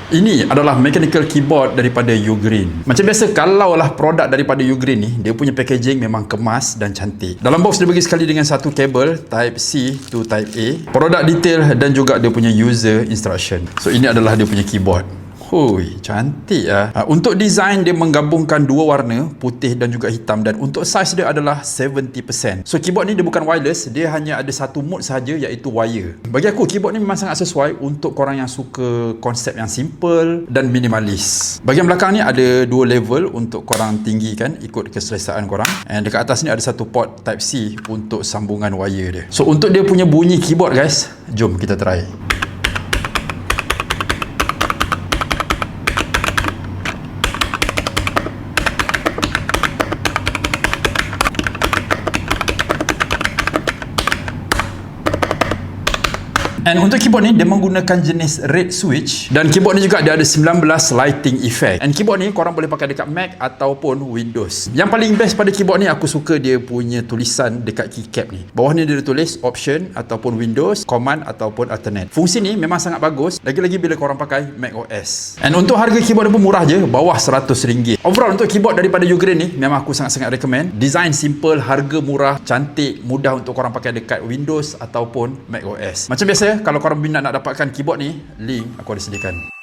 Ini adalah mechanical keyboard daripada Ugreen. Macam biasa, kalaulah produk daripada Ugreen ni, dia punya packaging memang kemas dan cantik. Dalam box dia bagi sekali dengan satu kabel Type C to Type A, produk detail dan juga dia punya user instruction. So ini adalah dia punya keyboard. Hui, cantik ah. Untuk design dia menggabungkan dua warna, putih dan juga hitam, dan untuk saiz dia adalah 70%. So keyboard ni dia bukan wireless, dia hanya ada satu mode sahaja, iaitu wire. Bagi aku keyboard ni memang sangat sesuai untuk korang yang suka konsep yang simple dan minimalis. Bahagian belakang ni ada dua level untuk korang tinggikan ikut keselesaan korang. And dekat atas ni ada satu port Type C untuk sambungan wire dia. So untuk dia punya bunyi keyboard guys, jom kita try. And untuk keyboard ni dia menggunakan jenis red switch, dan keyboard ni juga dia ada 19 lighting effect. And keyboard ni korang boleh pakai dekat Mac ataupun Windows. Yang paling best pada keyboard ni, aku suka dia punya tulisan dekat keycap ni. Bawah ni dia tulis option ataupun Windows, command ataupun alternate. Fungsi ni memang sangat bagus, lagi-lagi bila korang pakai Mac OS. And untuk harga keyboard dia pun murah je, bawah RM100. Overall untuk keyboard daripada Ugreen ni memang aku sangat-sangat recommend. Design simple, harga murah, cantik, mudah untuk korang pakai dekat Windows ataupun Mac OS. Macam biasa, kalau korang minat nak dapatkan keyboard ni, link aku ada sediakan.